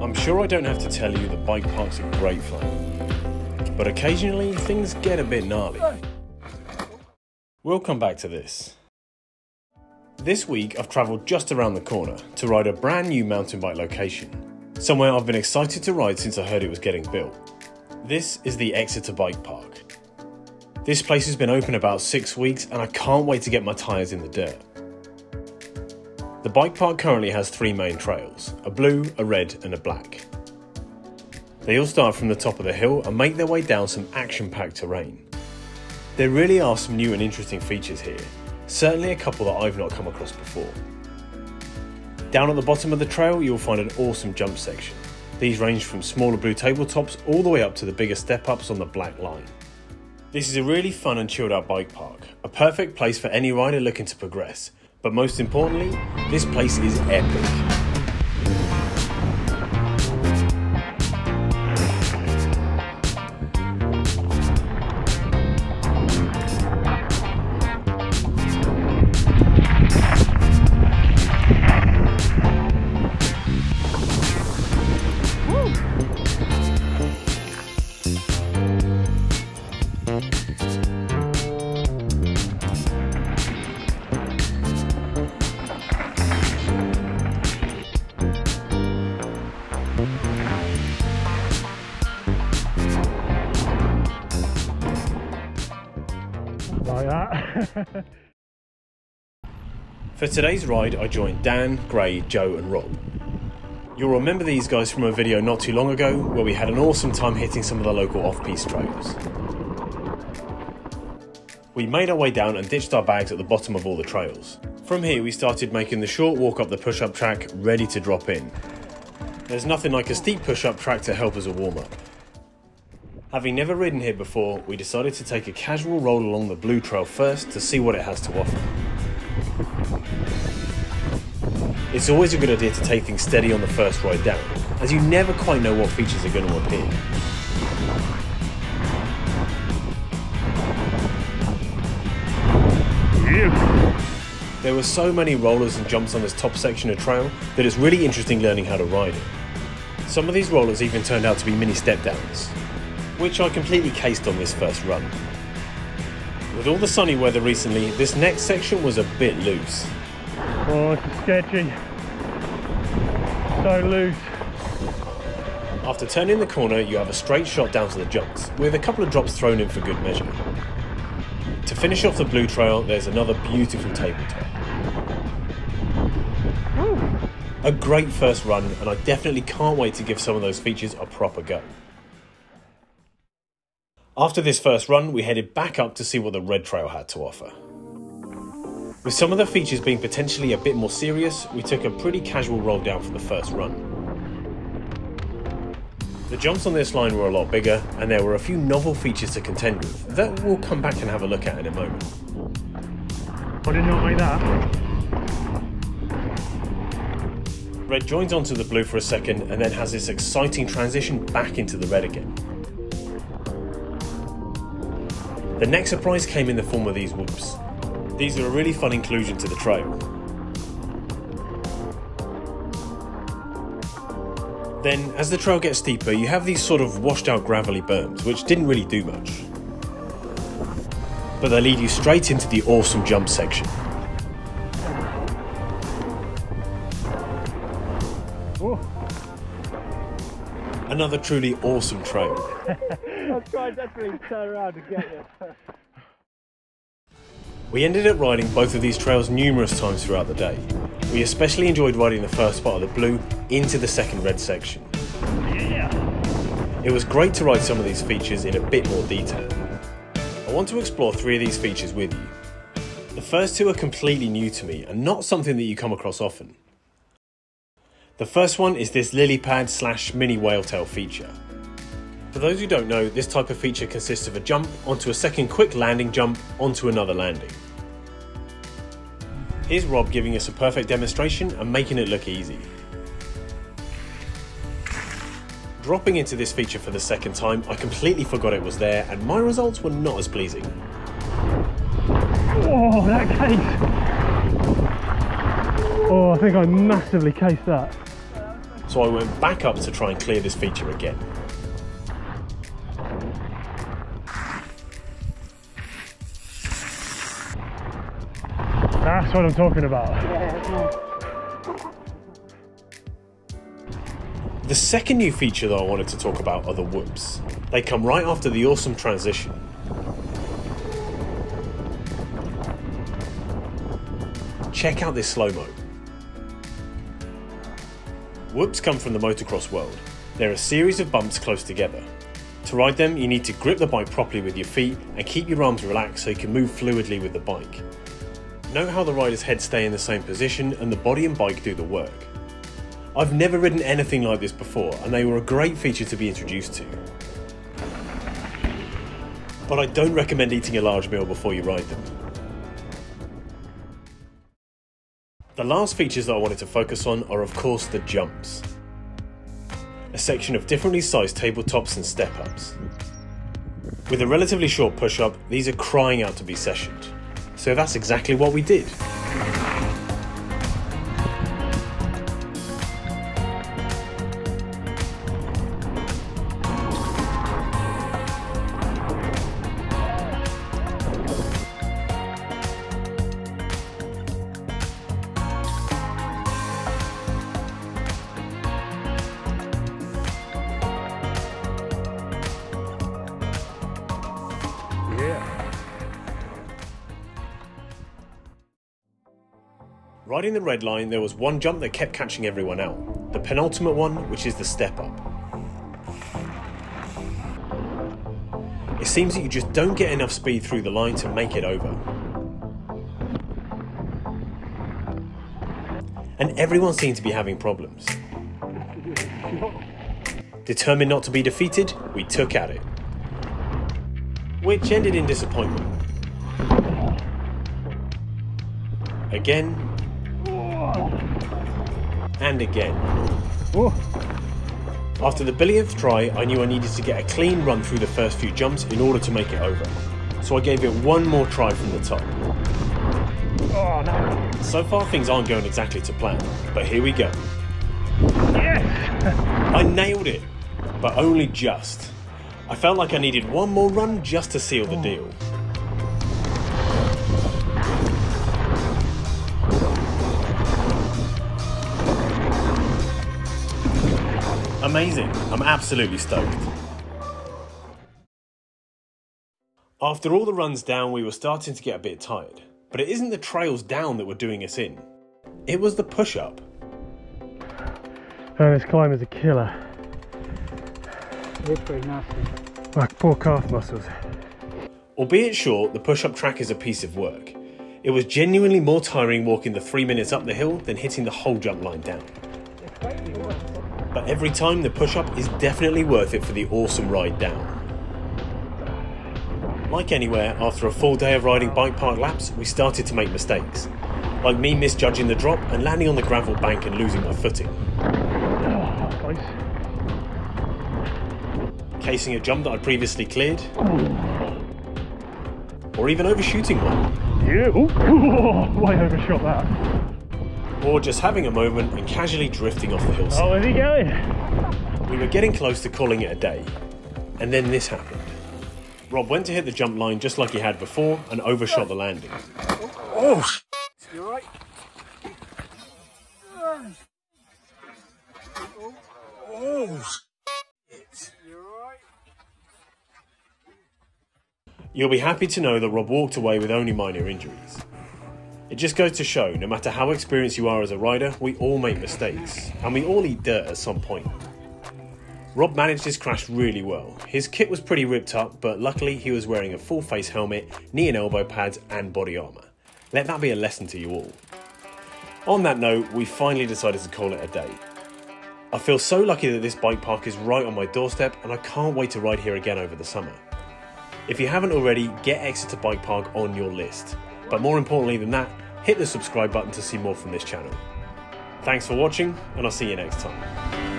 I'm sure I don't have to tell you that bike parks are great fun, but occasionally things get a bit gnarly. We'll come back to this. This week I've travelled just around the corner to ride a brand new mountain bike location, somewhere I've been excited to ride since I heard it was getting built. This is the Exeter Bike Park. This place has been open about 6 weeks and I can't wait to get my tyres in the dirt. The bike park currently has 3 main trails, a blue, a red and a black. They all start from the top of the hill and make their way down some action-packed terrain. There really are some new and interesting features here, certainly a couple that I've not come across before. Down at the bottom of the trail you'll find an awesome jump section. These range from smaller blue tabletops all the way up to the bigger step-ups on the black line. This is a really fun and chilled out bike park, a perfect place for any rider looking to progress. But most importantly, this place is epic. Like that. For today's ride I joined Dan, Gray, Joe and Rob. You'll remember these guys from a video not too long ago where we had an awesome time hitting some of the local off-piste trails. We made our way down and ditched our bags at the bottom of all the trails. From here we started making the short walk up the push-up track ready to drop in. There's nothing like a steep push-up track to help as a warm-up. Having never ridden here before, we decided to take a casual roll along the blue trail first to see what it has to offer. It's always a good idea to take things steady on the first ride down, as you never quite know what features are going to appear. There were so many rollers and jumps on this top section of trail that it's really interesting learning how to ride it. Some of these rollers even turned out to be mini step downs, which I completely cased on this first run. With all the sunny weather recently, this next section was a bit loose. Oh, it's sketchy. So loose. After turning the corner, you have a straight shot down to the jumps, with a couple of drops thrown in for good measure. To finish off the blue trail, there's another beautiful tabletop. A great first run, and I definitely can't wait to give some of those features a proper go. After this first run, we headed back up to see what the red trail had to offer. With some of the features being potentially a bit more serious, we took a pretty casual roll down for the first run. The jumps on this line were a lot bigger, and there were a few novel features to contend with that we'll come back and have a look at in a moment. I did not like that. Red joins onto the blue for a second and then has this exciting transition back into the red again. The next surprise came in the form of these whoops. These are a really fun inclusion to the trail. Then, as the trail gets steeper, you have these sort of washed out gravelly berms, which didn't really do much. But they lead you straight into the awesome jump section. Oh. Another truly awesome trail. I'll try and definitely turn around and get you. We ended up riding both of these trails numerous times throughout the day. We especially enjoyed riding the first part of the blue into the second red section. Yeah. It was great to ride some of these features in a bit more detail. I want to explore 3 of these features with you. The first 2 are completely new to me and not something that you come across often. The first one is this lily pad / mini whale tail feature. For those who don't know, this type of feature consists of a jump onto a second quick landing jump onto another landing. Here's Rob giving us a perfect demonstration and making it look easy. Dropping into this feature for the second time, I completely forgot it was there and my results were not as pleasing. Oh, that case! Oh, I think I massively cased that. so I went back up to try and clear this feature again. That's what I'm talking about. The second new feature that I wanted to talk about are the whoops. They come right after the awesome transition. Check out this slow-mo. Whoops come from the motocross world. They're a series of bumps close together. To ride them, you need to grip the bike properly with your feet and keep your arms relaxed so you can move fluidly with the bike. Note how the rider's head stay in the same position and the body and bike do the work. I've never ridden anything like this before, and they were a great feature to be introduced to. But I don't recommend eating a large meal before you ride them. The last features that I wanted to focus on are of course the jumps. A section of differently sized tabletops and step-ups. With a relatively short push-up, these are crying out to be sessioned. So that's exactly what we did. Riding the red line, there was one jump that kept catching everyone out. The penultimate one, which is the step up. It seems that you just don't get enough speed through the line to make it over. And everyone seemed to be having problems. Determined not to be defeated, we took at it. Which ended in disappointment. Again, and again. Whoa. After the billionth try, I knew I needed to get a clean run through the first few jumps in order to make it over. So I gave it one more try from the top. Oh no. So far things aren't going exactly to plan, but here we go. Yes! I nailed it, but only just. I felt like I needed one more run just to seal the deal. Amazing, I'm absolutely stoked. After all the runs down, we were starting to get a bit tired, but it isn't the trails down that were doing us in. It was the push-up. Oh, this climb is a killer. It's pretty nasty. My poor calf muscles. Albeit short, the push-up track is a piece of work. It was genuinely more tiring walking the 3 minutes up the hill than hitting the whole jump line down. But every time the push-up is definitely worth it for the awesome ride down. Like anywhere, after a full day of riding bike park laps, we started to make mistakes. Like me misjudging the drop and landing on the gravel bank and losing my footing. Oh, nice. Casing a jump that I'd previously cleared. Or even overshooting one. Yeah, ooh, I overshot that. Or just having a moment and casually drifting off the hillside. Oh, where's he going? We were getting close to calling it a day. And then this happened. Rob went to hit the jump line just like he had before and overshot the landing. Oh, You alright? oh. You alright? You'll be happy to know that Rob walked away with only minor injuries. It just goes to show, no matter how experienced you are as a rider, we all make mistakes, and we all eat dirt at some point. Rob managed his crash really well. His kit was pretty ripped up, but luckily he was wearing a full face helmet, knee and elbow pads and body armour. Let that be a lesson to you all. On that note, we finally decided to call it a day. I feel so lucky that this bike park is right on my doorstep and I can't wait to ride here again over the summer. If you haven't already, get Exeter Bike Park on your list. But more importantly than that, hit the subscribe button to see more from this channel. Thanks for watching, and I'll see you next time.